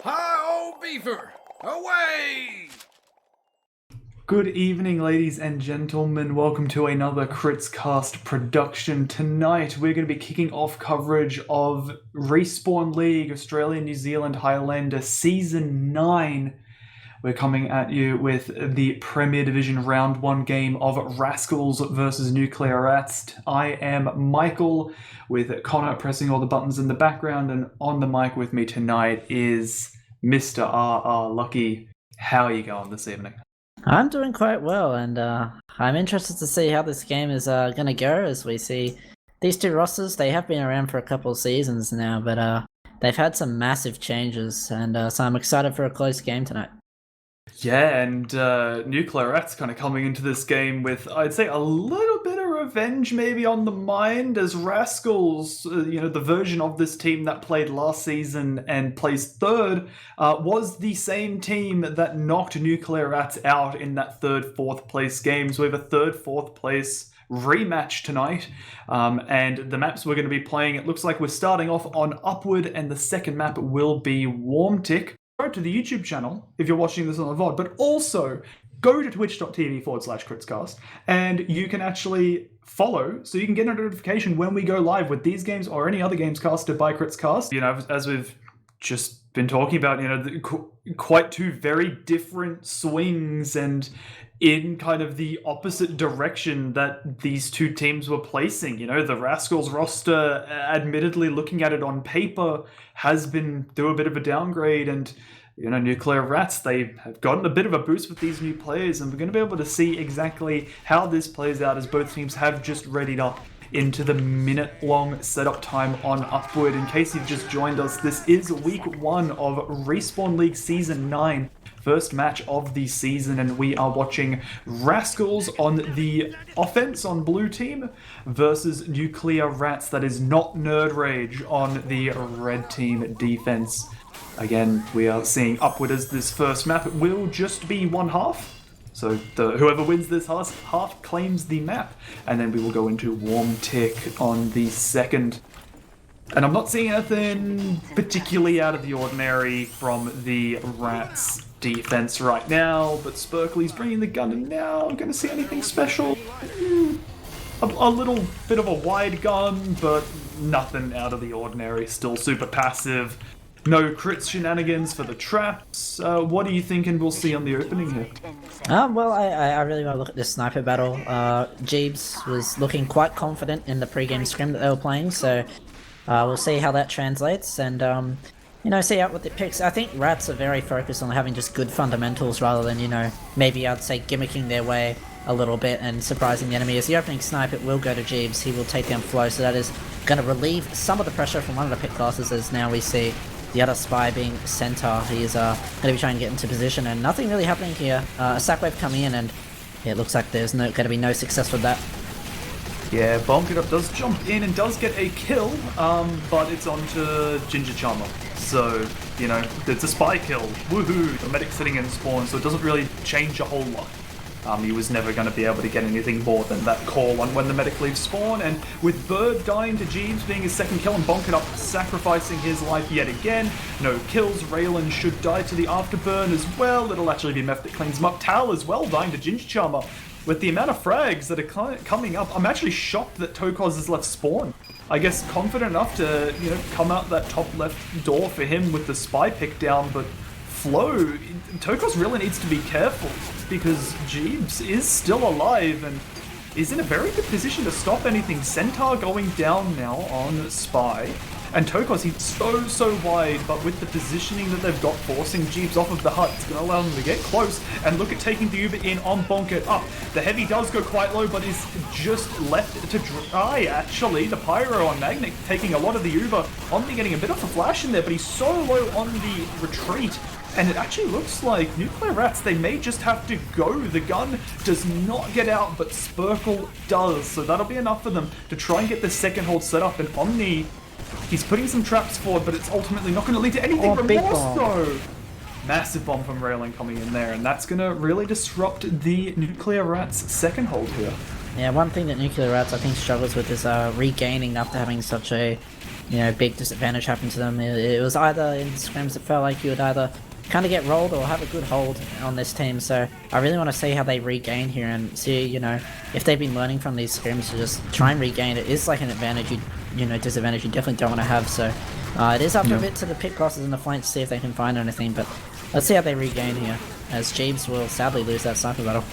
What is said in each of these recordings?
Hi-oh, beefer! Away! Good evening, ladies and gentlemen. Welcome to another Critscast production. Tonight, we're going to be kicking off coverage of Respawn League Australia-New Zealand Highlander Season 9. We're coming at you with the Premier Division Round 1 game of Rascals versus Nuclear Rats. I am Michael, with Connor pressing all the buttons in the background, and on the mic with me tonight is Mr. RRLUCKY. How are you going this evening? I'm doing quite well, and I'm interested to see how this game is going to go as we see these two rosters. They have been around for a couple of seasons now, but they've had some massive changes, and so I'm excited for a close game tonight. Yeah, and Nuclear Rats kind of coming into this game with, I'd say, a little bit of revenge maybe on the mind, as Rascals, the version of this team that played last season and placed third, was the same team that knocked Nuclear Rats out in that third, fourth place game. So we have a third, fourth place rematch tonight, and the maps we're going to be playing, it looks like we're starting off on Upward, and the second map will be Warmtic. Go to the YouTube channel if you're watching this on the VOD, but also go to twitch.tv/Critscast, and you can actually follow, so you can get a notification when we go live with these games or any other games casted by Critscast. As we've just been talking about, quite two very different swings and in kind of the opposite direction that these two teams were placing. The Rascals roster, admittedly looking at it on paper, has been through a bit of a downgrade, and Nuclear Rats, they have gotten a bit of a boost with these new players, and we're going to be able to see exactly how this plays out as both teams have just readied up into the minute-long setup time on Upward. In case you've just joined us, this is week 1 of Respawn League Season 9. First match of the season, and we are watching Rascals on the offense on blue team versus Nuclear Rats, that is not Nerd Rage, on the red team defense. Again, we are seeing Upward as this first map. It will just be one half, so whoever wins this half claims the map, and then we will go into Warmtic on the second. And I'm not seeing anything particularly out of the ordinary from the Rats defense right now, but Spurkley's bringing the gun in now. I'm going to see anything special. A little bit of a wide gun, but nothing out of the ordinary. Still super passive. No crit shenanigans for the traps. What are you thinking we'll see on the opening here? Well, I really want to look at this sniper battle. Jeeves was looking quite confident in the pre-game scrim that they were playing, so we'll see how that translates, and see out what it picks. I think Rats are very focused on having just good fundamentals rather than, maybe I'd say gimmicking their way a little bit and surprising the enemy. As the opening snipe, it will go to Jeeves. He will take down Flo, so that is going to relieve some of the pressure from one of the pick classes, as now we see the other spy being Centaur. He is going to be trying to get into position, and nothing really happening here. A sack wave coming in, and it looks like there's going to be no success with that. Yeah, Bonk It Up does jump in and does get a kill, but it's onto Ginger Charmer. So, it's a spy kill. Woohoo! The medic sitting in spawn, so it doesn't really change a whole lot. He was never going to be able to get anything more than that call on when the medic leaves spawn, and with Bird dying to Jeeves being his second kill and Bonk It Up sacrificing his life yet again, no kills. Raylan should die to the afterburn as well. It'll actually be Meth that cleans him up. Tal as well dying to Ginger Charmer. With the amount of frags that are coming up, I'm actually shocked that Tokos has left spawn. I guess confident enough to, come out that top left door for him with the spy pick down, but Flo, Tokos really needs to be careful, because Jeeves is still alive and is in a very good position to stop anything. Centaur going down now on Spy, and Tokos, he's so wide, but with the positioning that they've got, forcing Jeeves off of the hut, it's going to allow them to get close, and look at taking the Uber in on Bonk It Up. The Heavy does go quite low, but is just left to dry, actually. The Pyro on Magnet taking a lot of the Uber. Omni getting a bit of a flash in there, but he's so low on the retreat. And it actually looks like Nuclear Rats, they may just have to go. The gun does not get out, but Spurkle does. So that'll be enough for them to try and get the second hold set up. And Omni, he's putting some traps forward, but it's ultimately not going to lead to anything. Remorse, though. Massive bomb from Raylan coming in there, and that's going to really disrupt the Nuclear Rats second hold here. Yeah, one thing that Nuclear Rats I think struggles with is regaining after having such a big disadvantage happen to them. It was either in scrims it felt like you would either kind of get rolled or have a good hold on this team. So I really want to see how they regain here and see if they've been learning from these scrims to just try and regain. It is like an advantage disadvantage you definitely don't want to have. So it is up a bit to the pit crosses and the flank to see if they can find anything. But let's see how they regain here, as Jeeves will sadly lose that sniper battle.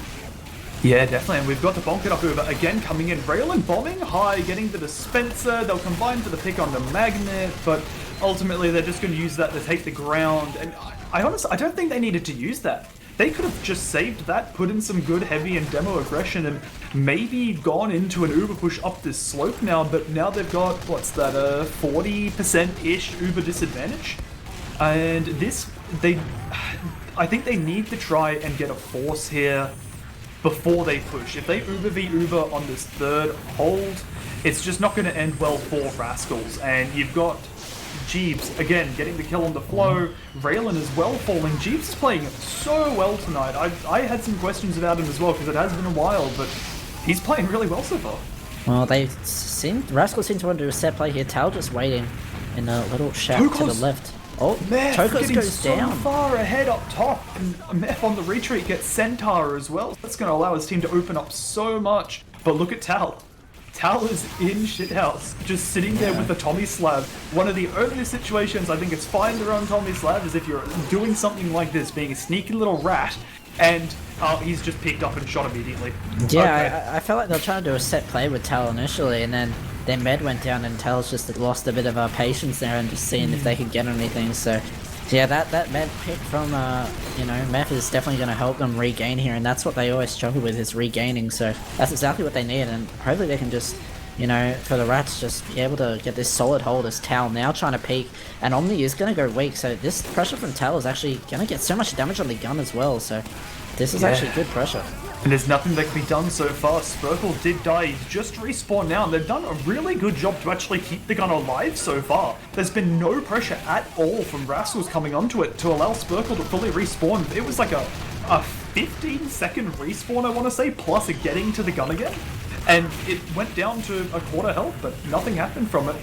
Yeah, definitely, and we've got the bonk it up over again coming in. Raylan bombing high, getting the dispenser. They'll combine for the pick on the magnet, but ultimately they're just going to use that to take the ground. And I honestly, I don't think they needed to use that. They could have just saved that, put in some good heavy and demo aggression, and maybe gone into an uber push up this slope now. But now they've got, what's that, 40%-ish uber disadvantage, and I think they need to try and get a force here before they push. If they Uber v Uber on this third hold, it's just not going to end well for Rascals. And you've got Jeeves, again, getting the kill on the flow. Raylan as well falling. Jeeves is playing so well tonight. I had some questions about him as well, because it has been a while, but he's playing really well so far. Well, Rascals seem to want to do a set play here. Tal just waiting in a little shack to the left. Oh, Tokos goes so down. Far ahead up top, and Meth on the retreat gets Centaur as well. That's going to allow his team to open up so much. But look at Tal. Tal is in shithouse, just sitting there with the Tommy Slab. One of the only situations I think it's fine to run Tommy Slab is if you're doing something like this, being a sneaky little rat, and he's just picked up and shot immediately. Yeah, okay. I felt like they were trying to do a set play with Tal initially, and then their med went down and Tal's just lost a bit of patience there and just seeing if they could get anything. So yeah, that med pick from Meth is definitely going to help them regain here, and that's what they always struggle with, is regaining. So that's exactly what they need, and hopefully they can just for the Rats, just be able to get this solid hold as Tal now trying to peek, and Omni is going to go weak. So this pressure from Tal is actually going to get so much damage on the gun as well. So this is actually good pressure. And there's nothing that can be done so far. Spurkle did die. He's just respawned now, and they've done a really good job to actually keep the gun alive so far. There's been no pressure at all from Rascals coming onto it to allow Spurkle to fully respawn. It was like a 15-second respawn, I want to say, plus a getting to the gun again. And it went down to a quarter health, but nothing happened from it.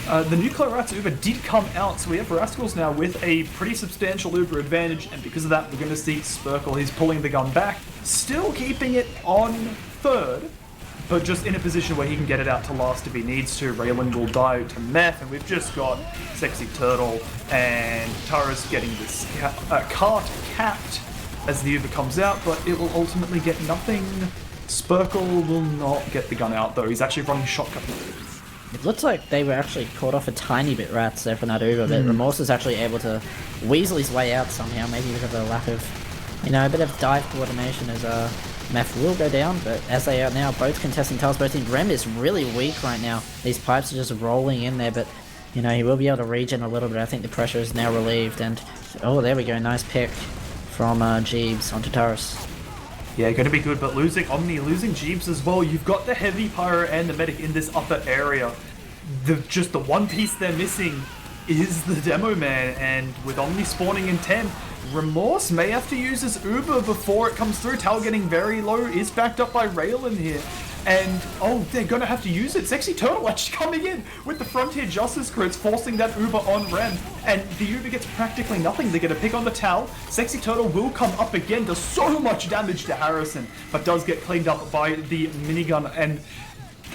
The Nuclear Rats Uber did come out, so we have Rascals now with a pretty substantial Uber advantage, and because of that, we're going to see Spurkle. He's pulling the gun back, still keeping it on third, but just in a position where he can get it out to last if he needs to. Raylan will die to Meth, and we've just got Sexy Turtle and Tara's getting this cart capped as the Uber comes out, but it will ultimately get nothing. Spurkle will not get the gun out, though. He's actually running shotgun. It looks like they were actually caught off a tiny bit, Rats, there from that Uber, but Remorse is actually able to weasel his way out somehow, maybe because of a lack of, a bit of dive coordination, as Meth will go down, but as they are now both contesting tiles, both in Rem is really weak right now. These pipes are just rolling in there, but, he will be able to regen a little bit. I think the pressure is now relieved, and, oh, there we go, nice pick from Jeeves onto Taurus. Yeah, going to be good, but losing Omni, losing Jeeves as well. You've got the Heavy Pyro and the Medic in this upper area. Just the one piece they're missing is the Demo Man, and with Omni spawning in 10, Remorse may have to use his Uber before it comes through. Tal getting very low, is backed up by Raylan here. And, oh, they're going to have to use it. Sexy Turtle actually coming in with the Frontier Justice crits, forcing that Uber on Rem. And the Uber gets practically nothing. They get a pick on the Tal. Sexy Turtle will come up again, does so much damage to Harrison, but does get cleaned up by the minigun. And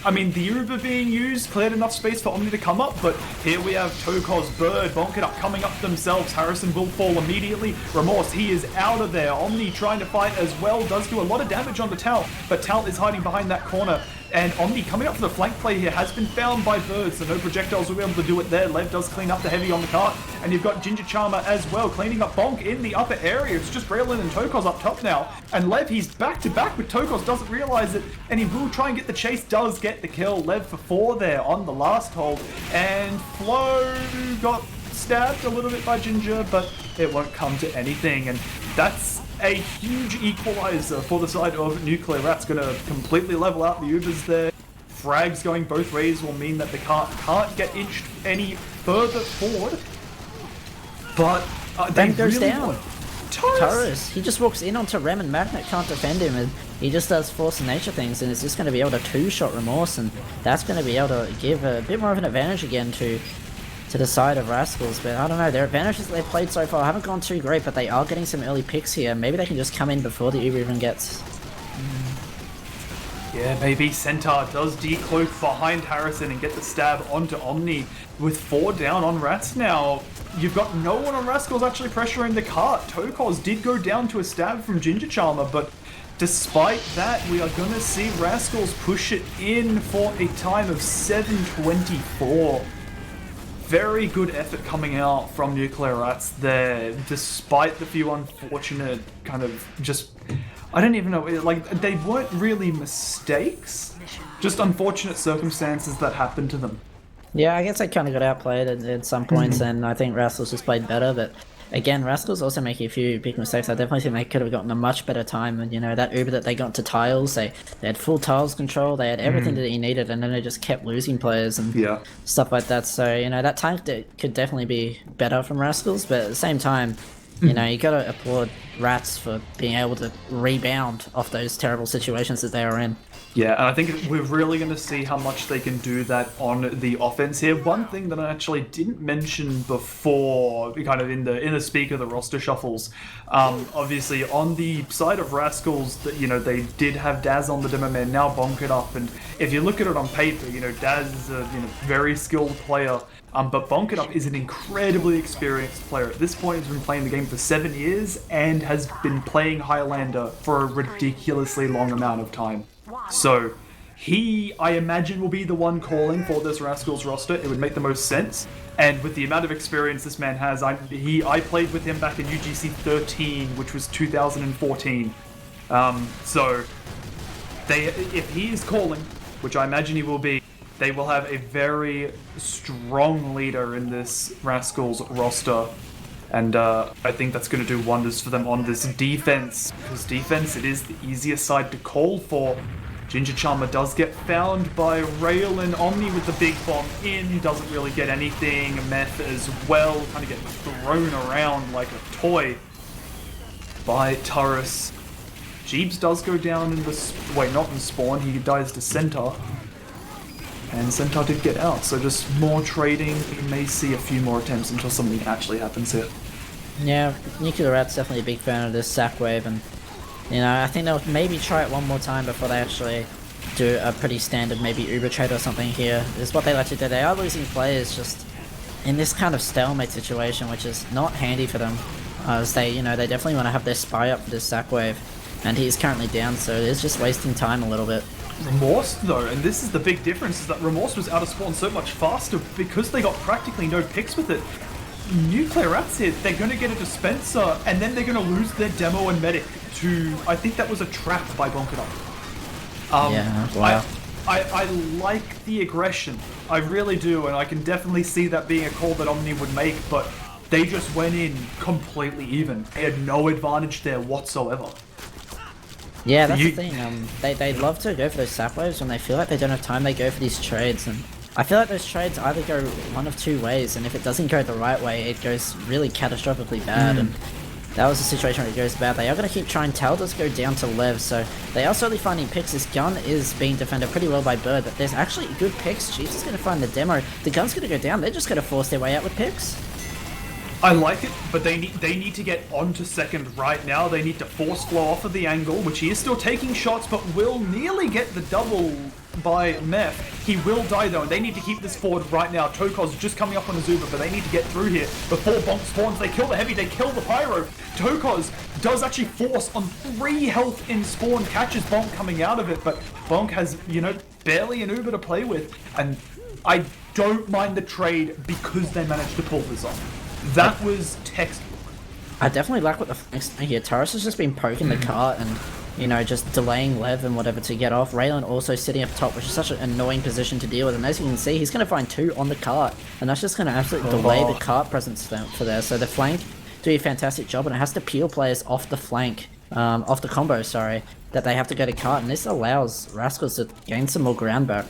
I mean, the Uber being used cleared enough space for Omni to come up, but here we have Toko's Bird, bonk it up, coming up themselves. Harrison will fall immediately. Remorse, he is out of there. Omni trying to fight as well, does do a lot of damage on the Tal, but Tal is hiding behind that corner. And Omni coming up for the flank play here has been found by Bird, so no projectiles will be able to do it there. Lev does clean up the heavy on the cart, and you've got Ginger Charmer as well, cleaning up Bonk in the upper area. It's just Raylan and Tokos up top now, and Lev, he's back to back with Tokos, doesn't realize it, and he will try and get the chase, does get the kill. Lev for 4 there on the last hold, and Flo got stabbed a little bit by Ginger, but it won't come to anything, and that's a huge equalizer for the side of Nuclear Rats. Going to completely level out the Ubers there. Frags going both ways will mean that the cart can't get inched any further forward. But Ben goes down. Taurus, he just walks in onto Rem and Magnet can't defend him, and he just does Force of Nature things, and is just going to be able to two-shot Remorse, and that's going to be able to give a bit more of an advantage again to the side of Rascals. But I don't know, their advantages that they've played so far haven't gone too great, but they are getting some early picks here. Maybe they can just come in before the Uber even gets... Yeah, maybe Centaur does decloak behind Harrison and get the stab onto Omni. With 4 down on Rats now, you've got no one on Rascals actually pressuring the cart. Tokos did go down to a stab from Ginger Charmer, but despite that, we are going to see Rascals push it in for a time of 7:24. Very good effort coming out from Nuclear Rats there, despite the few unfortunate kind of just... I don't even know, like, they weren't really mistakes, just unfortunate circumstances that happened to them. Yeah, I guess they kind of got outplayed at some points, and I think Rascals just played better, but again, Rascals also making a few big mistakes. I definitely think they could have gotten a much better time, and you know, that Uber that they got to tiles, they had full tiles control, they had everything that he needed, and then they just kept losing players and stuff like that. So, you know, that time could definitely be better from Rascals, but at the same time, you know, you gotta applaud Rats for being able to rebound off those terrible situations that they are in. Yeah, and I think we're really going to see how much they can do that on the offense here. One thing that I actually didn't mention before, kind of in the speak of the roster shuffles, obviously on the side of Rascals, that you know they did have Daz on the demo man, now bonk it up, and if you look at it on paper, you know Daz is a very skilled player. But Bonk It Up is an incredibly experienced player. At this point, he's been playing the game for 7 years and has been playing Highlander for a ridiculously long amount of time. So he, I imagine, will be the one calling for this Rascals roster. It would make the most sense. And with the amount of experience this man has, I played with him back in UGC 13, which was 2014. So if he is calling, which I imagine he will be, they will have a very strong leader in this Rascals roster. And I think that's going to do wonders for them on this defense. Because defense, it is the easiest side to call for. Ginger Charmer does get found by Rail and Omni with the big bomb in. Doesn't really get anything. Meth as well. Kind of get thrown around like a toy by Turris. Jeeves does go down in the... Wait, not in spawn. He dies to Centaur. And Centaur did get out, so just more trading. We may see a few more attempts until something actually happens here. Yeah, Nuclear Rat's definitely a big fan of this sack wave, and you know, I think they'll maybe try it one more time before they actually do a pretty standard maybe Uber trade or something here. Is what they like to do. They are losing players just in this kind of stalemate situation, which is not handy for them, as they definitely want to have their spy up for this sack wave, and he is currently down, so it is just wasting time a little bit. Remorse, though, and this is the big difference, is that Remorse was out of spawn so much faster because they got practically no picks with it. Nuclear Rats here, they're going to get a dispenser, and then they're going to lose their demo and medic to, I think that was a trap by Bonk It Up. Yeah, wow. I like the aggression, I really do, and I can definitely see that being a call that Omni would make, but they just went in completely even. They had no advantage there whatsoever. Yeah, that's the thing. They love to go for those sap waves when they feel like they don't have time. They go for these trades, and I feel like those trades either go one of two ways. And if it doesn't go the right way, it goes really catastrophically bad. And that was the situation where it goes bad. They are going to keep trying. Tal does go down to Lev, so they are slowly finding picks. This gun is being defended pretty well by Bird, but there's actually good picks. Chiefs is going to find the demo. The gun's going to go down. They're just going to force their way out with picks. I like it, but they need to get onto second right now. They need to force flow off of the angle, which he is still taking shots, but will nearly get the double by Meth. He will die though, and they need to keep this forward right now. Tokos just coming up on Azuba, but they need to get through here before Bonk spawns. They kill the heavy, they kill the pyro. Tokos does actually force on 3 health in spawn, catches Bonk coming out of it, but Bonk has, barely an Uber to play with, and I don't mind the trade because they managed to pull this off. That was textbook. I definitely like what the flanks do here. Taurus has just been poking the cart and, just delaying Lev and whatever to get off. Raylan also sitting up top, which is such an annoying position to deal with. And as you can see, he's going to find 2 on the cart. And that's just going to absolutely delay the cart presence for there. So the flank do a fantastic job, and it has to peel players off the flank, off the combo, sorry, that they have to go to cart. And this allows Rascals to gain some more ground back.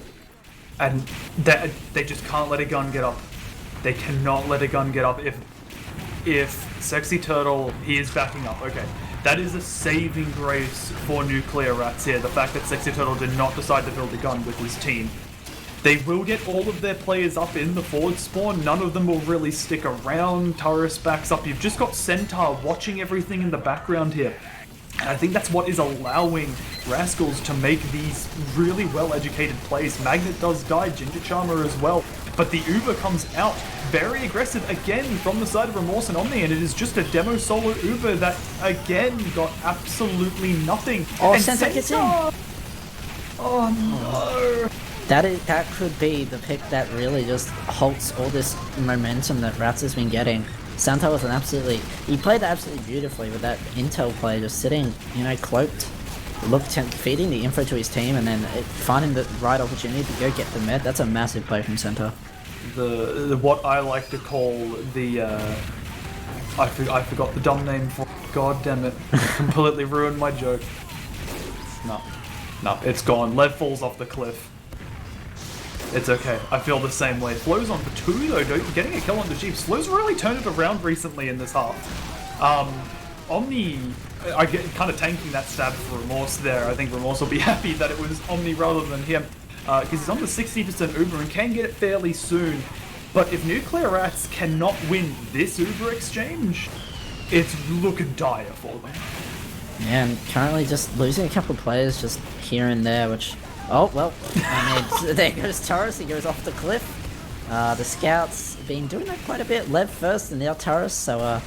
And they just can't let a gun get up. They cannot let a gun get up. If if Sexy Turtle, he is backing up. Okay, that is a saving grace for Nuclear Rats here. The fact that Sexy Turtle did not decide to build a gun with his team. They will get all of their players up in the forward spawn. None of them will really stick around. Turris backs up. You've just got Centaur watching everything in the background here. And I think that's what is allowing Rascals to make these really well-educated plays. Magnet does die, Ginger Charmer as well. But the Uber comes out very aggressive again from the side of Remorse and Omni, and it is just a demo solo Uber that again got absolutely nothing. Oh, and Centaur gets in! Oh no! That could be the pick that really just halts all this momentum that Rats has been getting. Centaur was he played absolutely beautifully with that intel play, just sitting, you know, cloaked, feeding the info to his team, and then finding the right opportunity to go get the med. That's a massive play from Centaur. The what I like to call the I forgot the dumb name for it. God damn it. Completely ruined my joke. No, it's gone. Lev falls off the cliff. It's okay. I feel the same way. Flow's on for 2 though, getting a kill on the Chiefs. Flow's really turned it around recently in this half. Omni, I get kind of tanking that stab for Remorse there. I think Remorse will be happy that it was Omni rather than him. Because he's on the 60% Uber and can get it fairly soon. But if Nuclear Rats cannot win this Uber exchange, it's looking dire for them. Yeah, and currently just losing a couple of players just here and there, which... Oh, well, I mean, there goes Turris, he goes off the cliff. The Scouts have been doing that quite a bit. Lev first and now Turris, so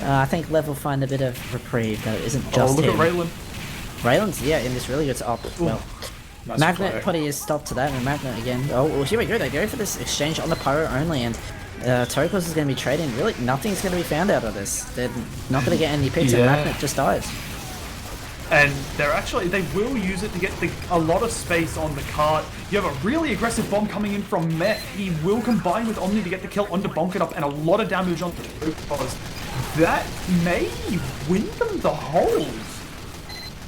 I think Lev will find a bit of reprieve, that it isn't just him. Look at Raylan. Raylan's, yeah, in this really good up. Well, nice Magnet play. putting his stop to that, and Magnet again. Oh, well, here we go, they go for this exchange on the Pyro only, and Tokos is going to be trading. Really, nothing's going to be found out of this. They're not going to get any picks, and Magnet just dies. And they will use it to get a lot of space on the cart. You have a really aggressive bomb coming in from Met. He will combine with Omni to get the kill onto Bonk It Up and a lot of damage on the Tokos. That may win them the hold.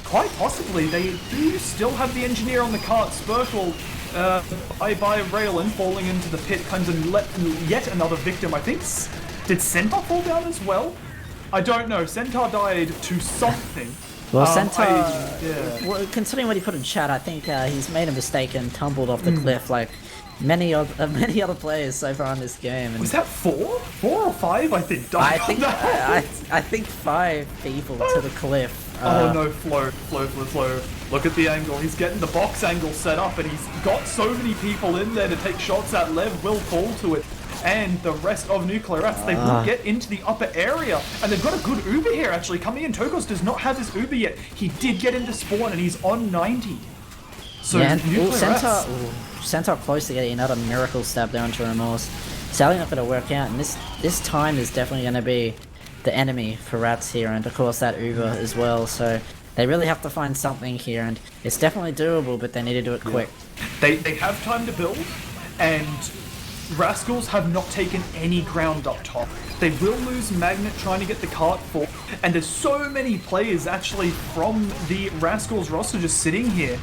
Quite possibly. They do still have the engineer on the cart. Spurkle by Raylan falling into the pit comes and yet another victim. I think, did Centaur fall down as well? I don't know. Centaur died to something. Well, Centaur, well, considering what he put in chat, I think he's made a mistake and tumbled off the cliff like many other players so far in this game. And was that 4 or 5? I think. I think 5 people to the cliff. Oh no, Flow. Look at the angle. He's getting the box angle set up, and he's got so many people in there to take shots at. Lev will fall to it. And the rest of Nuclear Rats, they will get into the upper area. And they've got a good Uber here, actually, coming in. Tokos does not have his Uber yet. He did get into spawn, and he's on 90. So yeah, Centaur close to getting another miracle stab down to Remorse. Sadly not going to work out, and this time is definitely going to be the enemy for Rats here, and of course that Uber as well. So they really have to find something here, and it's definitely doable, but they need to do it quick. They have time to build, and Rascals have not taken any ground up top. They will lose Magnet trying to get the cart full, and there's so many players actually from the Rascals roster just sitting here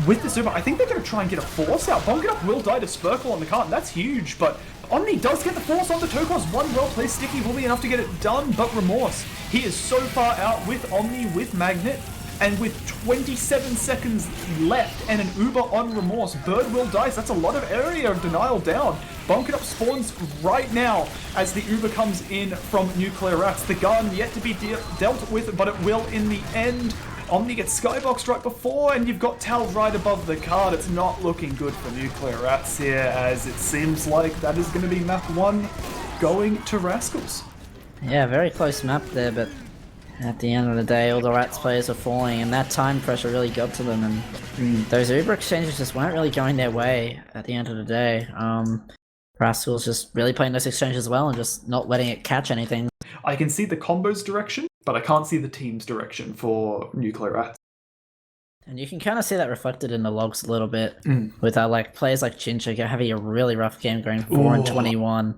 with the Super. I think they're going to try and get a force out. Bonk It Up will die to Spurkle on the cart, and that's huge, but Omni does get the force on the Tokos. One well-placed sticky will be enough to get it done, but Remorse, he is so far out with Omni, with Magnet, and with 27 seconds left and an Uber on Remorse, Bird will die, so that's a lot of area of denial down. Bonk It Up spawns right now as the Uber comes in from Nuclear Rats. The gun yet to be dealt with, but it will in the end. Omni gets skyboxed right before, and you've got Tal right above the card. It's not looking good for Nuclear Rats here, as it seems like that is going to be map 1 going to Rascals. Yeah, very close map there, but at the end of the day, all the Rats players are falling, and that time pressure really got to them, and those Uber exchanges just weren't really going their way at the end of the day. Rascals just really playing those exchanges well and just not letting it catch anything. I can see the combos direction, but I can't see the team's direction for Nuclear Rats. And you can kind of see that reflected in the logs a little bit, with like players like Ginger having a really rough game, going 4-21.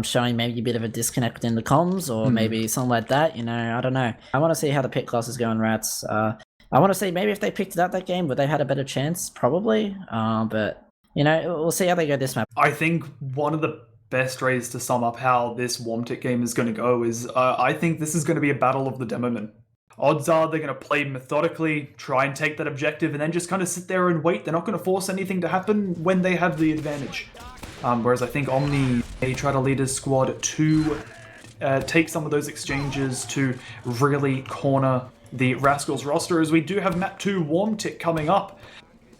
Showing maybe a bit of a disconnect in the comms, or maybe something like that, you know, I don't know. I want to see how the pick classes go in Rats. I want to see maybe if they picked it up that game, would they had a better chance? Probably. But, you know, we'll see how they go this map. I think one of the best ways to sum up how this Warmtic game is going to go is I think this is going to be a battle of the Demomen. Odds are they're going to play methodically, try and take that objective, and then just kind of sit there and wait. They're not going to force anything to happen when they have the advantage. Whereas I think Omni may try to lead his squad to take some of those exchanges to really corner the Rascals roster, as we do have map 2 Warmtic coming up.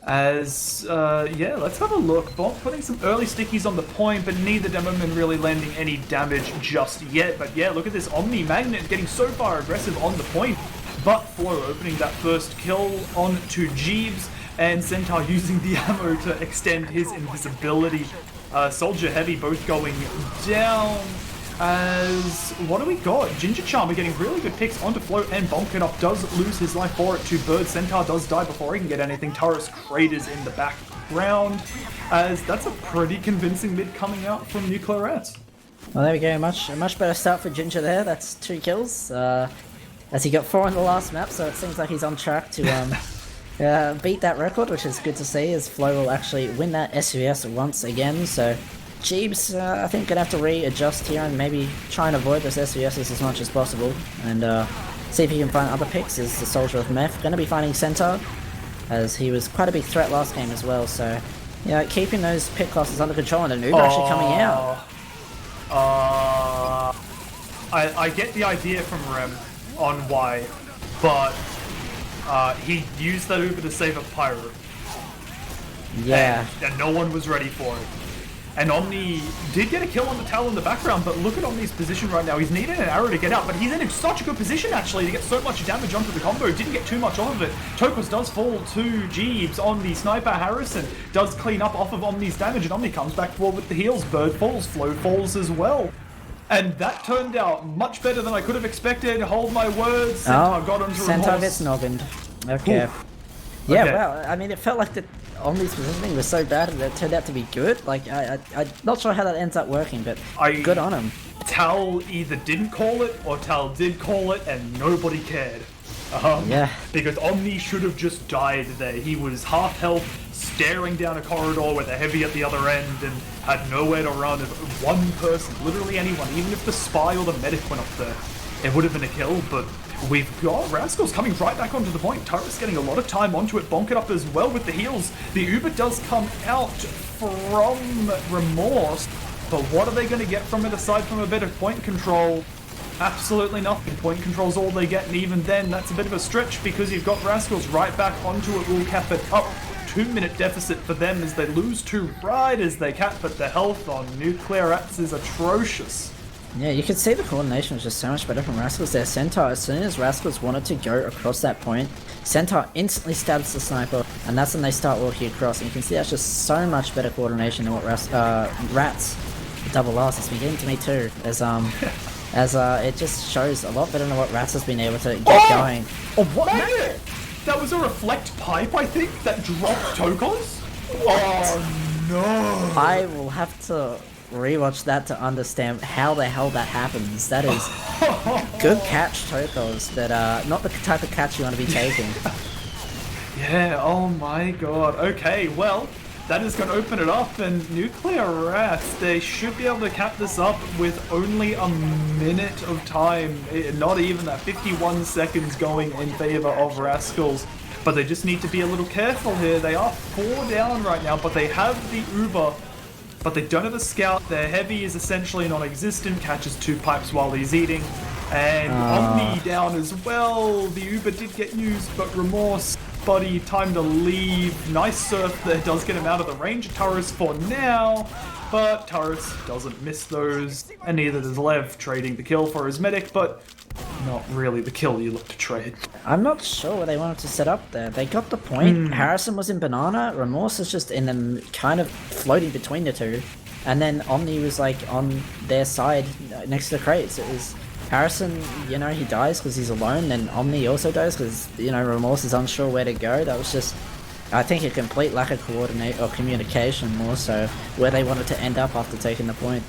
As, yeah, let's have a look. Bonk putting some early stickies on the point, but neither Demoman really landing any damage just yet. But yeah, look at this Omni Magnet getting so far aggressive on the point. But Flow opening that first kill onto Jeeves, and Centaur using the ammo to extend his invisibility. Soldier Heavy both going down. As, what do we got? Ginger Charmer getting really good picks onto Float, and Bonkenoff does lose his life for it to Bird. Centaur does die before he can get anything. Taurus craters in the background, as that's a pretty convincing mid coming out from Nuclear Rats. Well, there we go. A much better start for Ginger there. That's 2 kills. As he got 4 in the last map, so it seems like he's on track to beat that record, which is good to see, as Flo will actually win that SVS once again. So Jeeves, I think, gonna have to readjust here and maybe try and avoid those SVSs as much as possible, and see if he can find other picks. As the Soldier of Meth gonna be finding Centaur, as he was quite a big threat last game as well. So yeah, keeping those pick losses under control, and an Uber actually coming out. I get the idea from Rem on why, but he used that Uber to save a Pyro. Yeah. And no one was ready for it. And Omni did get a kill on the Tal in the background, but look at Omni's position right now. He's needing an arrow to get out, but he's in such a good position actually to get so much damage onto the combo. Didn't get too much off of it. Tokos does fall to Jeeves on the sniper. Harrison does clean up off of Omni's damage, and Omni comes back forward with the heals. Bird falls, Flow falls as well. And that turned out much better than I could have expected. Hold my words. Centaur got onto Centaur gets noggined. Okay. Ooh. Yeah, Okay. well, I mean, it felt like the Omni's positioning was so bad that it turned out to be good. Like, I'm not sure how that ends up working, but good on him. Tal either didn't call it, or Tal did call it, and nobody cared. Yeah. Because Omni should have just died there. He was half health, staring down a corridor with a heavy at the other end, and had nowhere to run. If one person, literally anyone, even if the spy or the medic went up there, it would have been a kill. But we've got Rascals coming right back onto the point. Taurus getting a lot of time onto it. Bonk it up as well with the heals. The Uber does come out from Remorse, but what are they going to get from it aside from a bit of point control? Absolutely nothing. Point control's all they get, and even then, that's a bit of a stretch because you've got Rascals right back onto it. Will cap it up. 2-minute deficit for them as they lose 2 right as they cap, but the health on Nuclear Rats is atrocious. Yeah, you could see the coordination was just so much better from Rascals there. Centaur, as soon as Rascals wanted to go across that point, Centaur instantly stabs the sniper, and that's when they start walking across. And you can see that's just so much better coordination than what Rats, double R's, has been getting to me too. As it just shows a lot better than what Rats has been able to get going. Oh, what? Magnet! That was a reflect pipe, I think, that dropped Tokos? Oh, no! I will have to rewatch that to understand how the hell that happens. That is good catch, Tokos, but not the type of catch you want to be taking. Yeah, oh my god. Okay, well, that is going to open it up, and Nuclear Rats, they should be able to cap this up with only a minute of time. Not even that, 51 seconds going in favor of Rascals. But they just need to be a little careful here. They are 4 down right now, but they have the Uber. But they don't have a scout. Their heavy is essentially non-existent. Catches 2 pipes while he's eating. And Omni down as well. The Uber did get used, but Remorse, buddy, time to leave. Nice surf there does get him out of the range of Taurus for now. But Taurus doesn't miss those. And neither does Lev, trading the kill for his medic, but not really the kill you look to trade. I'm not sure what they wanted to set up there. They got the point. Harrison was in Banana. Remorse is just in them, kind of floating between the two. And then Omni was like on their side next to the crates. It was Harrison, you know, he dies because he's alone. Then Omni also dies because, you know, Remorse is unsure where to go. That was just, I think, a complete lack of coordinate or communication more so where they wanted to end up after taking the point.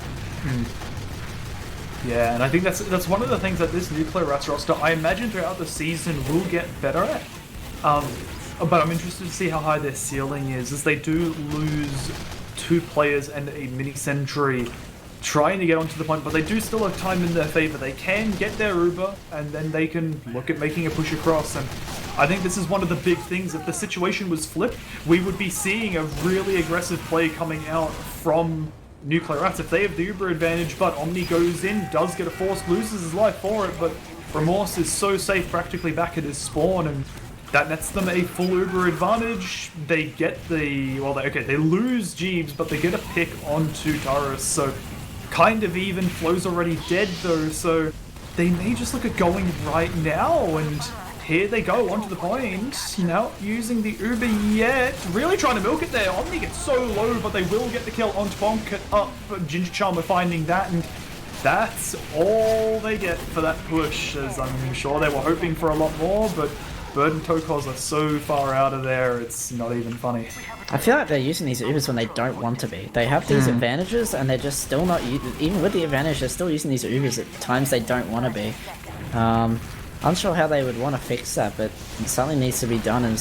Yeah, and I think that's one of the things that this Nuclear Rats roster, I imagine throughout the season, will get better at. But I'm interested to see how high their ceiling is, as they do lose 2 players and a mini-sentry trying to get onto the point, but they do still have time in their favor. They can get their Uber, and then they can look at making a push across. And I think this is one of the big things. If the situation was flipped, we would be seeing a really aggressive play coming out from Nuclear Rats if they have the Uber advantage, but Omni goes in, does get a force, loses his life for it, but Remorse is so safe practically back at his spawn, and that nets them a full Uber advantage. They get the... well, they lose Jeeves, but they get a pick onto Taurus, so kind of even. Flo's already dead though, so they may just look at going right now, and here they go onto the point. Now using the Uber yet, really trying to milk it there. Omni gets so low, but they will get the kill onto Bonk it up. Ginger Charmer finding that, and that's all they get for that push, as I'm sure they were hoping for a lot more, but Bird and Tokos are so far out of there, it's not even funny. I feel like they're using these Ubers when they don't want to be. They have these advantages, and they're just still not even with the advantage, they're still using these Ubers at times they don't want to be. Unsure how they would want to fix that, but something needs to be done, and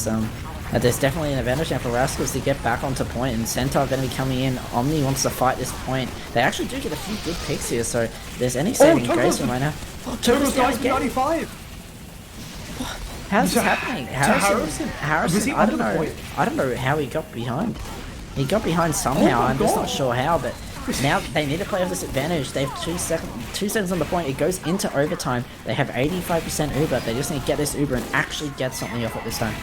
there's definitely an advantage now for Rascals to get back onto point, and Centaur are going to be coming in. Omni wants to fight this point. They actually do get a few good picks here, so there's any saving grace from right now. Tokos dies with 95! How's this happening? Harrison, I don't know how he got behind. He got behind somehow, I'm just not sure how, but now they need to play off this advantage. They have 2 seconds on the point, it goes into overtime. They have 85% Uber, they just need to get this Uber and actually get something off it this time.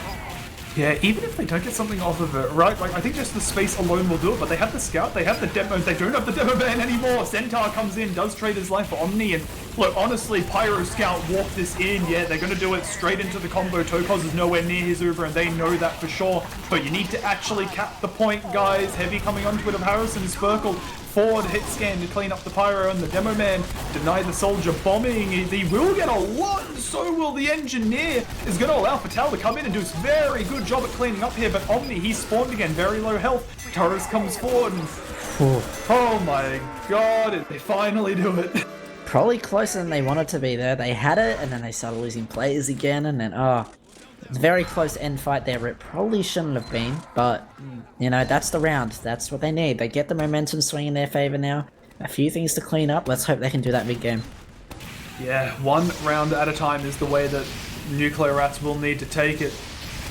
Yeah, even if they don't get something off of it, right? Like, I think just the space alone will do it, but they have the scout, they have the demos, they don't have the demo ban anymore. Centaur comes in, does trade his life for Omni, and look, honestly, Pyro Scout walked this in, yeah, they're gonna do it straight into the combo. Tokos is nowhere near his Uber, and they know that for sure, but you need to actually cap the point, guys. Heavy coming onto it of Harrison, Spurkle. Forward hit scan to clean up the Pyro, and the Demo Man deny the Soldier bombing. He will get a lot, and so will the Engineer. Is going to allow Fatal to come in and do a very good job at cleaning up here, but Omni, he's spawned again, very low health. Taurus comes forward, and oh my god, they finally do it. Probably closer than they wanted to be there. They had it, and then they started losing players again, and then, it's a very close end fight there. It probably shouldn't have been, but, you know, that's the round. That's what they need. They get the momentum swing in their favor now. A few things to clean up. Let's hope they can do that mid-game. Yeah, one round at a time is the way that Nuclear Rats will need to take it.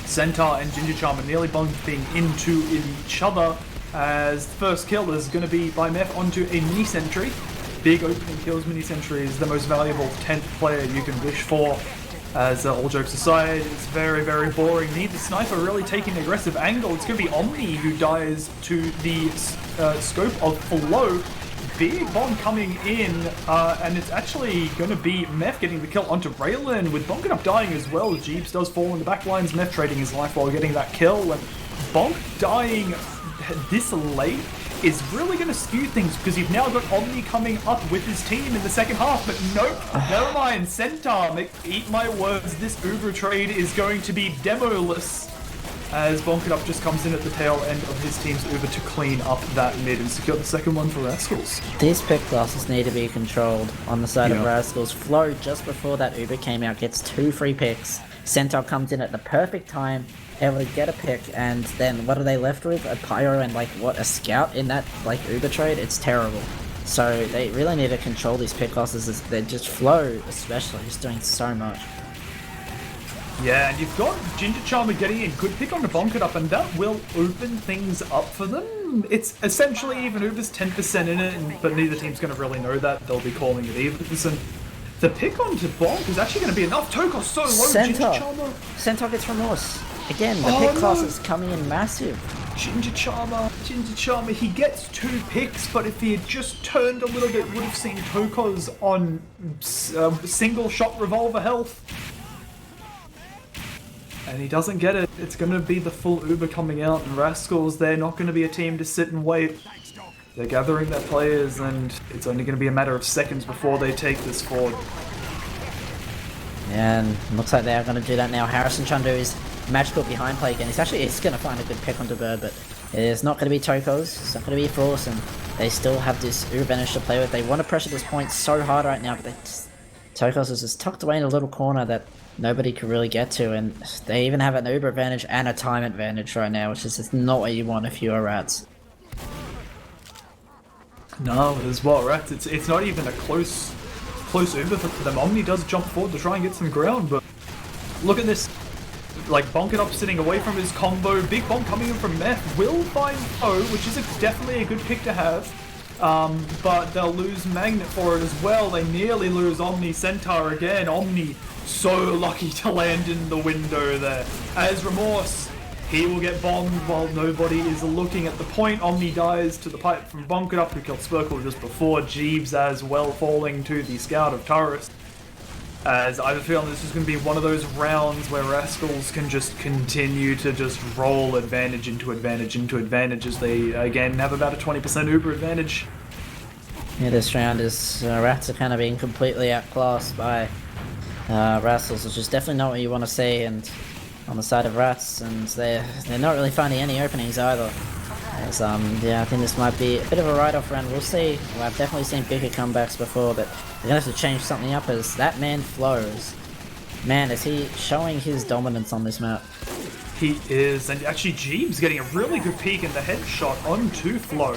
Centaur and Ginger Charmer nearly bumping into each other, as the first kill is going to be by Meth onto a mini sentry. Big opening kills. Mini sentry is the most valuable 10th player you can wish for. As all jokes aside, it's very, very boring. Neither sniper really taking an aggressive angle. It's going to be Omni who dies to the scope of Flow. Big bomb coming in, and it's actually going to be Meth getting the kill onto Raylan, with Bonk up dying as well. Jeeps does fall in the back lines, Meth trading his life while getting that kill, and Bonk dying this late is really going to skew things, because you've now got Omni coming up with his team in the second half, but nope, never mind. Centaur, eat my words, this Uber trade is going to be demoless, as Bonk just comes in at the tail end of his team's Uber to clean up that mid and secure the second one for Rascals. These pick classes need to be controlled on the side of Rascals. Flo, just before that Uber came out, gets 2 free picks. Centaur comes in at the perfect time, able to get a pick, and then what are they left with? A Pyro and a Scout in that Uber trade? It's terrible. So they really need to control these pick losses. They're just Flow, especially, just doing so much. Yeah, and you've got Ginger Charmer getting in, good pick on the Bonk it up, and that will open things up for them. It's essentially even. Uber's 10% in it, but neither team's going to really know that. They'll be calling it evens, and the pick onto Bonk is actually going to be enough. Tokos so low. Centaur gets Remorse. Again, the pick class is coming in massive. Ginger Charmer, he gets 2 picks, but if he had just turned a little bit, would have seen Tokos on single shot revolver health. And he doesn't get it. It's going to be the full Uber coming out, and Rascals, they're not going to be a team to sit and wait. They're gathering their players, and it's only going to be a matter of seconds before they take this forward. And looks like they're going to do that now. Harrison trying to do his magical behind play again. He's going to find a good pick onto Bird, but it's not going to be Tokos. It's not going to be Force, and they still have this Uber advantage to play with. They want to pressure this point so hard right now, but Tokos is just tucked away in a little corner that nobody could really get to, and they even have an Uber advantage and a time advantage right now, which is just not what you want if you are Rats. No, as well, Rats. It's not even a close Uber for them. Omni does jump forward to try and get some ground, but look at this. Like, Bonk It Up sitting away from his combo. Big Bonk coming in from Meth will find O, which is definitely a good pick to have. But they'll lose Magnet for it as well. They nearly lose Omni Centaur again. Omni so lucky to land in the window there. As Remorse, he will get bombed while nobody is looking at the point. Omni dies to the pipe from Bonk It Up, who killed Spurkle just before. Jeeves as well falling to the Scout of Taurus. As I have a feeling this is going to be one of those rounds where Rascals can just continue to just roll advantage into advantage into advantage as they again have about a 20% Uber advantage. Yeah, this round is Rats are kind of being completely outclassed by Rascals, which is definitely not what you want to see, and on the side of Rats, and they're not really finding any openings either. As, yeah, I think this might be a bit of a write-off round. We'll see. Well, I've definitely seen bigger comebacks before, but they're gonna have to change something up as that man flows. Man, is he showing his dominance on this map? He is, and actually Jeeves getting a really good peek in the headshot onto Flo,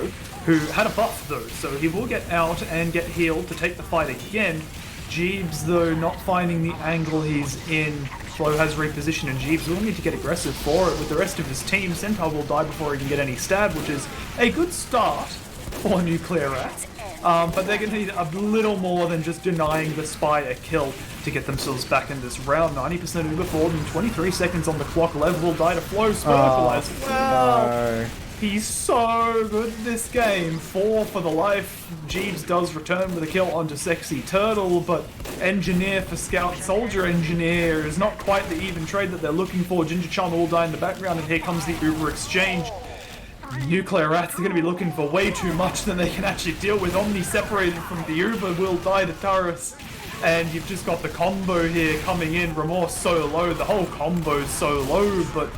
who had a buff though, so he will get out and get healed to take the fight again. Jeeves, though, not finding the angle he's in. Flo has repositioned, and Jeeves will need to get aggressive for it with the rest of his team. Centaur will die before he can get any stab, which is a good start for Nuclear Rats. But they're going to need a little more than just denying the Spy a kill to get themselves back in this round. 90% Uber forward and 23 seconds on the clock. Lev will die to Flo. Spurkle as well. No. He's so good this game. 4 for the life. Jeeves does return with a kill onto Sexy Turtle, but Engineer for Scout Soldier Engineer is not quite the even trade that they're looking for. Ginger Charmer will die in the background, and here comes the Uber exchange. Nuclear Rats are going to be looking for way too much than they can actually deal with. Omni separated from the Uber will die to Taurus. And you've just got the combo here coming in. Remorse so low. The whole combo's so low, but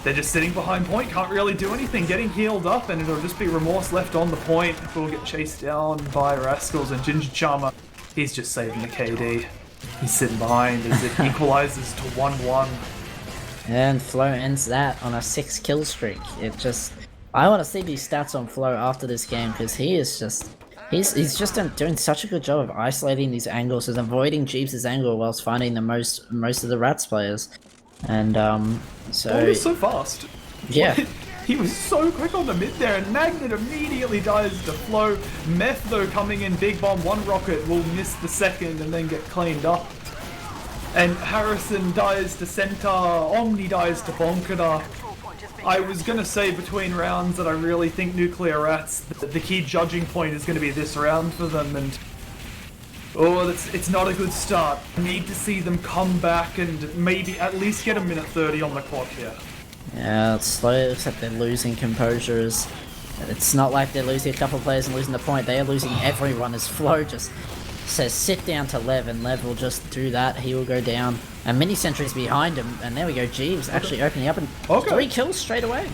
they're just sitting behind point, can't really do anything, getting healed up, and it'll just be Remorse left on the point. Will get chased down by Rascals, and Ginger Charmer, he's just saving the KD. He's sitting behind as it equalizes to 1-1. And Flo ends that on a 6 kill streak. I want to see these stats on Flo after this game, because he's just doing such a good job of isolating these angles and avoiding Jeeves' angle whilst finding the most of the Rats players. And so he was so fast. Yeah. He was so quick on the mid there, and Magnet immediately dies to Flo. Meth, though, coming in, big bomb, 1 rocket, will miss the second and then get cleaned up. And Harrison dies to Centaur, Omni dies to Bonk It Up. I was going to say between rounds that I really think Nuclear Rats, the key judging point is going to be this round for them, and it's not a good start. I need to see them come back and maybe at least get a minute 30 on the clock here. Yeah, it's slow. It looks like they're losing composure. It's not like they're losing a couple of players and losing the point. They are losing everyone as Flo just says sit down to Lev, and Lev will just do that. He will go down. And mini sentries behind him, and there we go. Jeeves actually opening up, and 3 kills straight away.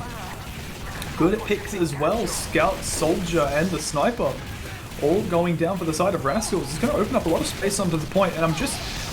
Good at picks as well. Scout, Soldier, and the Sniper all going down for the side of Rascals. It's going to open up a lot of space onto the point, and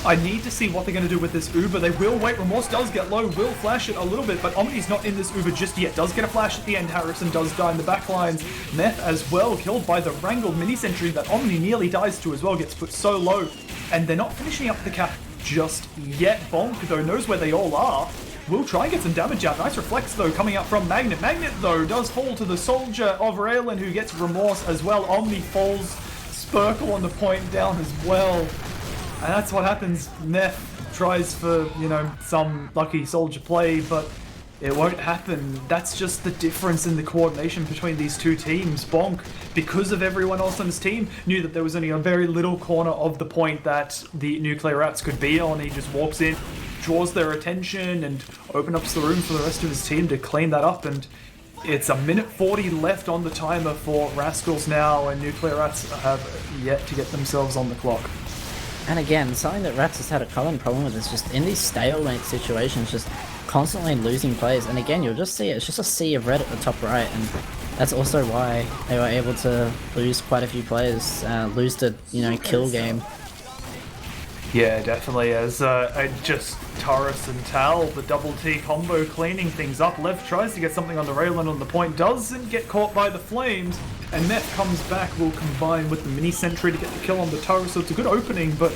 I need to see what they're going to do with this Uber. They will wait. Remorse does get low, will flash it a little bit, but Omni's not in this Uber just yet. Does get a flash at the end. Harrison does die in the backlines. Meth as well, killed by the wrangled mini-sentry that Omni nearly dies to as well, gets put so low. And they're not finishing up the cap just yet. Bonk, though, knows where they all are. Will try and get some damage out. Nice reflex, though, coming out from Magnet. Magnet, though, does fall to the Soldier of Raylan, who gets Remorse as well. Omni falls. Spurkle on the point down as well. And that's what happens. Meth tries for, some lucky Soldier play, but it won't happen. That's just the difference in the coordination between these two teams. Bonk, because of everyone else on his team, knew that there was only a very little corner of the point that the Nuclear Rats could be on. He just walks in, draws their attention, and opens up the room for the rest of his team to clean that up. And it's a minute 40 left on the timer for Rascals now, and Nuclear Rats have yet to get themselves on the clock. And again, something that Rats has had a common problem with is just in these stalemate situations, just constantly losing players. And again, you'll just see it's just a sea of red at the top right, and that's also why they were able to lose quite a few players, lose the kill game. Yeah, definitely. As just Taurus and Tal, the double T combo cleaning things up. Lev tries to get something on the Raylan on the point, doesn't get caught by the flames, and Meth comes back, will combine with the mini sentry to get the kill on the Taurus, so it's a good opening, but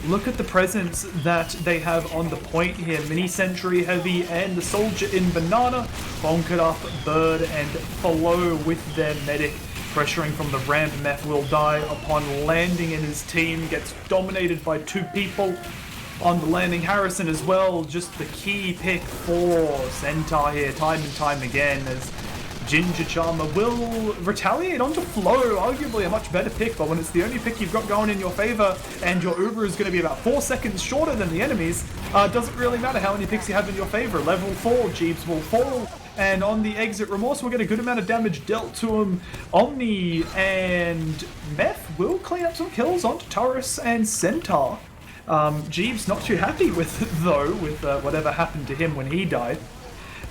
look at the presence that they have on the point here. Mini sentry heavy and the soldier in banana, bonk it up, bird and follow with their medic. Pressuring from the ramp, Meth will die upon landing, and his team gets dominated by 2 people on the landing. Harrison as well, just the key pick for Centaur here, time and time again, as Ginger Charmer will retaliate onto Flow, arguably a much better pick, but when it's the only pick you've got going in your favor, and your Uber is going to be about 4 seconds shorter than the enemies, doesn't really matter how many picks you have in your favor. Level 4, Jeeps will fall. And on the exit, Remorse will get a good amount of damage dealt to him. Omni and Meth will clean up some kills onto Taurus and Centaur. Jeeves not too happy with it, though, with whatever happened to him when he died.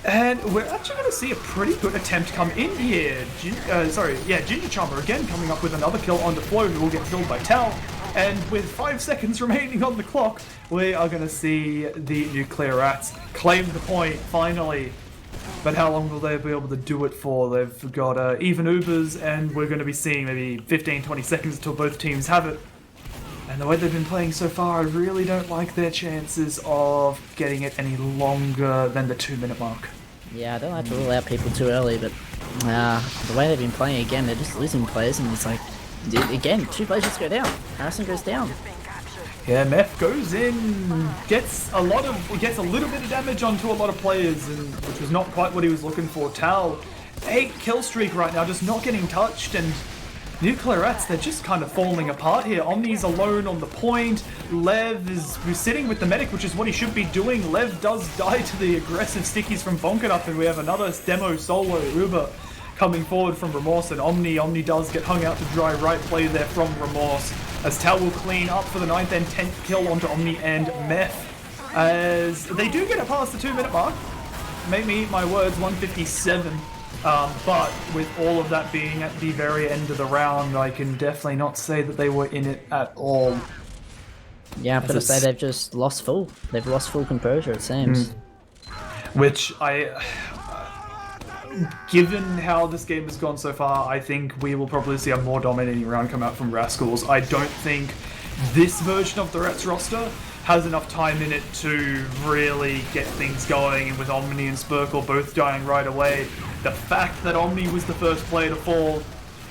And we're actually going to see a pretty good attempt come in here. Ginger Charmer again coming up with another kill onto Flo, who will get killed by Tal. And with 5 seconds remaining on the clock, we are going to see the Nuclear Rats claim the point, finally. But how long will they be able to do it for? They've got even Ubers, and we're going to be seeing maybe 15-20 seconds until both teams have it. And the way they've been playing so far, I really don't like their chances of getting it any longer than the 2-minute mark. Yeah, I don't like to rule out people too early, but the way they've been playing again, they're just losing players, and it's like, again, 2 players just go down. Harrison goes down. Yeah, Meth goes in, gets a little bit of damage onto a lot of players, and which was not quite what he was looking for. Tal, 8 kill streak right now, just not getting touched, and Nuclear Rats, they're just kind of falling apart here. Omni's alone on the point. Lev is sitting with the medic, which is what he should be doing. Lev does die to the aggressive stickies from Bonk It Up, and we have another demo solo Uber coming forward from Remorse, and Omni does get hung out to dry. Right play there from Remorse, as Tal will clean up for the 9th and 10th kill onto Omni and Meth, as they do get it past the 2-minute mark. Make me eat my words, 157. But with all of that being at the very end of the round, I can definitely not say that they were in it at all. Yeah, I've got to say they've just lost full. They've lost full composure, it seems. Which given how this game has gone so far, I think we will probably see a more dominating round come out from Rascals. I don't think this version of the Rats roster has enough time in it to really get things going, and with Omni and Spurkle both dying right away, the fact that Omni was the first player to fall,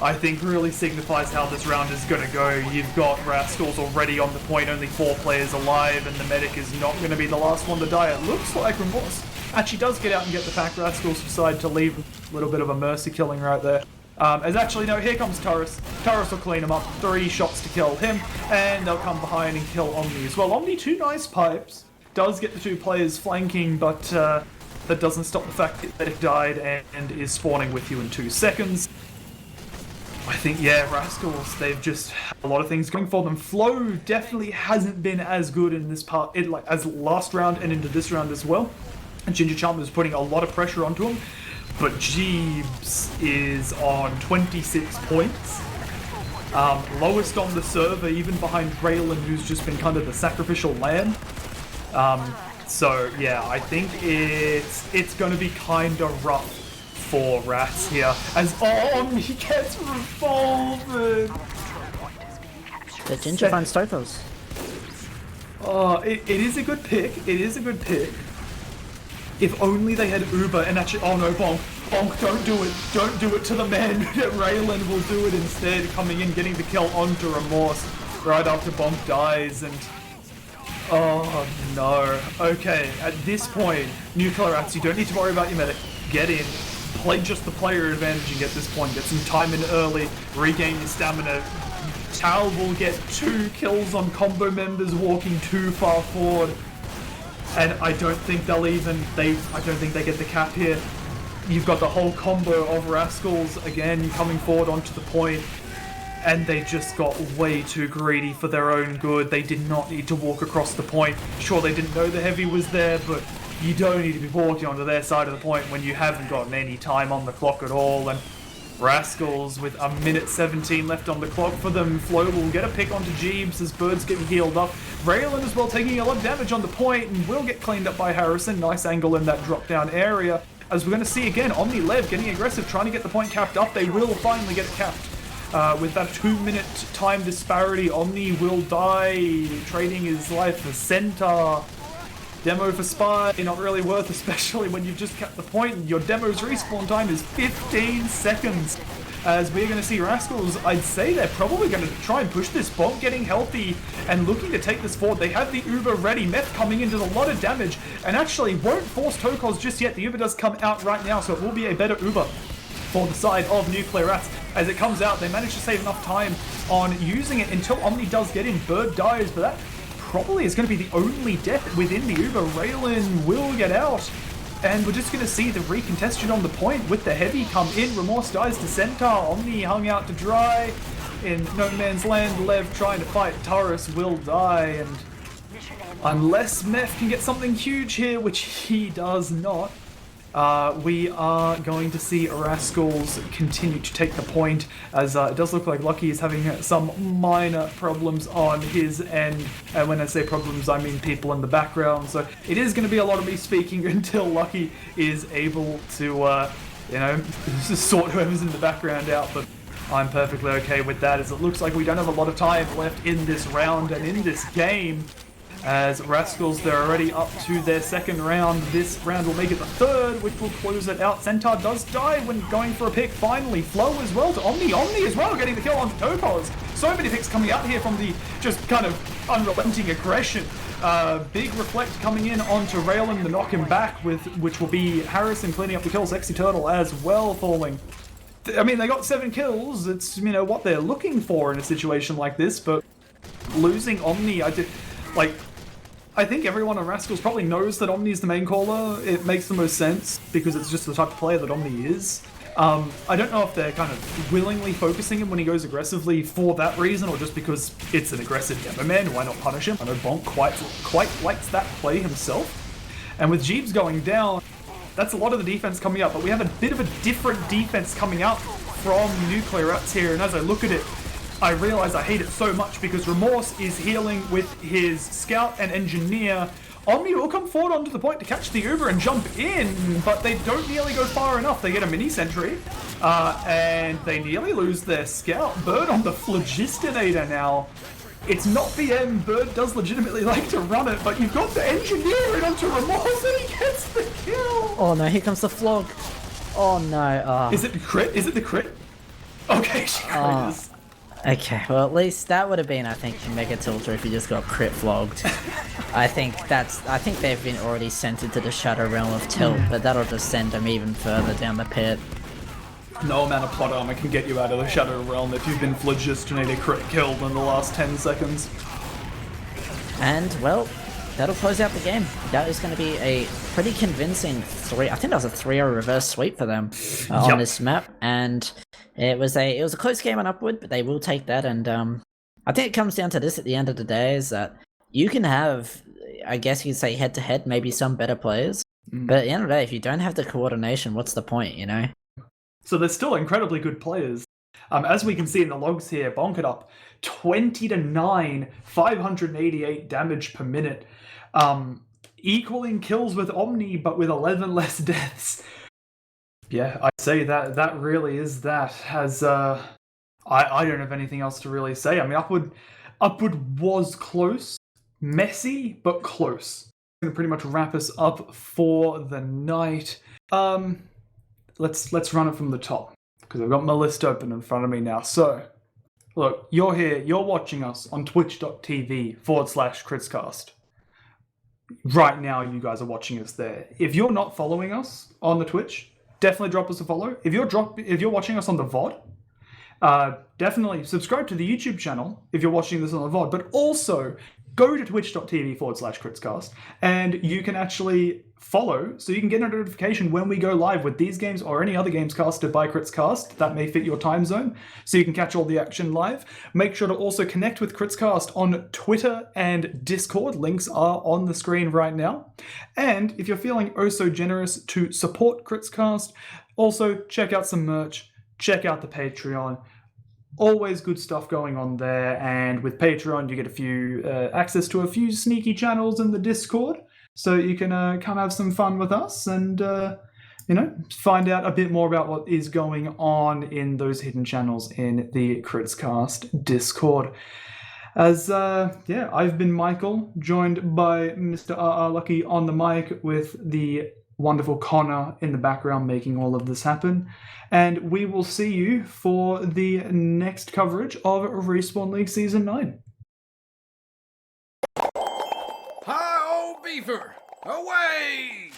I think really signifies how this round is going to go. You've got Rascals already on the point, only 4 players alive, and the medic is not going to be the last one to die. It looks like Remorse actually does get out and get the fact. Rascals decide to leave a little bit of a mercy killing right there. As actually, no, here comes Taurus. Taurus will clean him up, 3 shots to kill him, and they'll come behind and kill Omni as well. Omni, 2 nice pipes, does get the 2 players flanking, but that doesn't stop the fact that Medic died and is spawning with you in 2 seconds. I think, yeah, Rascals, they've just had a lot of things going for them. Flow definitely hasn't been as good in this part, as last round and into this round as well. And Ginger Charmer is putting a lot of pressure onto him. But Jeeves is on 26 points. Lowest on the server, even behind Raylan, who's just been kind of the sacrificial lamb. So, yeah, I think it's going to be kind of rough for Rats here, as he gets revolvered. The Ginger finds Tothos. Oh, it is a good pick. It is a good pick. If only they had Uber and actually... Oh no, Bonk. Bonk, don't do it. Don't do it to the man. Raylan will do it instead, coming in, getting the kill onto Remorse right after Bonk dies, and... Oh no. Okay, at this point, Nuclear Rats, you don't need to worry about your medic. Get in. Play just the player advantage and get this point. Get some time in early. Regain your stamina. Tal will get 2 kills on combo members walking too far forward. And I don't think they'll I don't think they get the cap here. You've got the whole combo of Rascals again coming forward onto the point, and they just got way too greedy for their own good. They did not need to walk across the point. Sure, they didn't know the heavy was there, but you don't need to be walking onto their side of the point when you haven't gotten any time on the clock at all. And Rascals with a minute 17 left on the clock for them. Flo will get a pick onto Jeebs as Bird's getting healed up. Raylan as well taking a lot of damage on the point and will get cleaned up by Harrison. Nice angle in that drop down area. As we're going to see again, Omni Lev getting aggressive, trying to get the point capped up. They will finally get it capped. With that 2-minute time disparity, Omni will die, trading his life for Centaur. Demo for Spy, not really worth, especially when you've just kept the point and your demo's respawn time is 15 seconds. As we're going to see Rascals, I'd say they're probably going to try and push this Bonk getting healthy and looking to take this forward. They have the Uber ready, Meth coming in, does a lot of damage, and actually won't force Tokos just yet. The Uber does come out right now, so it will be a better Uber for the side of Nuclear Rats. As it comes out, they manage to save enough time on using it until Omni does get in. Bird dies, but that probably is going to be the only death within the Uber. Raylan will get out, and we're just going to see the recontestation on the point with the heavy come in. Remorse dies to Centaur. Omni hung out to dry in no man's land. Lev trying to fight Taurus will die, and unless Meth can get something huge here, which he does not, we are going to see Rascals continue to take the point, as it does look like Lucky is having some minor problems on his end. And when I say problems, I mean people in the background. So it is going to be a lot of me speaking until Lucky is able to, sort whoever's in the background out. But I'm perfectly okay with that, as it looks like we don't have a lot of time left in this round and in this game. As Rascals, they're already up to their second round. This round will make it the third, which will close it out. Centaur does die when going for a pick. Finally, Flow as well to Omni. Omni as well getting the kill onto Topaz. So many picks coming out here from the just kind of unrelenting aggression. Big reflect coming in onto Raylan to knock him back, with which will be Harrison cleaning up the kill. Sexy Turtle as well falling. I mean, they got 7 kills. It's, what they're looking for in a situation like this, but losing Omni, I think everyone on Rascals probably knows that Omni's the main caller. It makes the most sense because it's just the type of player that Omni is. I don't know if they're kind of willingly focusing him when he goes aggressively for that reason, or just because it's an aggressive demo man. Why not punish him? I know Bonk quite likes that play himself. And with Jeebs going down, that's a lot of the defense coming up, but we have a bit of a different defense coming out from Nuclear Rats here, and as I look at it, I realize I hate it so much because Remorse is healing with his Scout and Engineer. Omni will come forward onto the point to catch the Uber and jump in, but they don't nearly go far enough. They get a mini sentry, and they nearly lose their Scout. Bird on the Phlogistinator now. It's not BM. Bird does legitimately like to run it, but you've got the Engineer in onto Remorse and he gets the kill. Oh no, here comes the Flog. Oh no. Is it the crit? Is it the crit? Okay, she crit. Okay, well at least that would have been, I think, Mega Tilter if you just got crit flogged. I think they've been already sent into the Shadow Realm of Tilt, but that'll just send them even further down the pit. No amount of plot armor can get you out of the Shadow Realm if you've been Phlogistinated crit killed in the last 10 seconds. And, well, that'll close out the game. That is going to be a pretty convincing I think that was a 3-0 reverse sweep for them on this map, and it was a close game on Upward, but they will take that. And I think it comes down to this at the end of the day, is that you can have, I guess you could say, head-to-head, maybe some better players, but at the end of the day, if you don't have the coordination, what's the point, So they're still incredibly good players. As we can see in the logs here, Bonk it up 20-9, 588 damage per minute. Equaling kills with Omni, but with 11 less deaths. Yeah, I'd say that really is that. As I don't have anything else to really say. I mean, Upward was close, messy, but close. Going to pretty much wrap us up for the night. Let's run it from the top, because I've got my list open in front of me now. So, look, you're here, you're watching us on twitch.tv/Critscast. Right now, you guys are watching us there. If you're not following us on the Twitch, definitely drop us a follow. If you're watching us on the VOD, definitely subscribe to the YouTube channel if you're watching this on the VOD, but also go to twitch.tv/Critscast, and you can actually follow, so you can get a notification when we go live with these games or any other games casted by Critscast that may fit your time zone, so you can catch all the action live. Make sure to also connect with Critscast on Twitter and Discord. Links are on the screen right now. And if you're feeling oh so generous to support Critscast, also check out some merch. check out the Patreon. Always good stuff going on there, and with Patreon you get a few access to a few sneaky channels in the Discord, so you can come have some fun with us and find out a bit more about what is going on in those hidden channels in the Critscast Discord. As I've been Michael, joined by Mr. RRLUCKY on the mic, with the wonderful Connor in the background making all of this happen. And we will see you for the next coverage of Respawn League Season 9. Hi, old beaver! Away!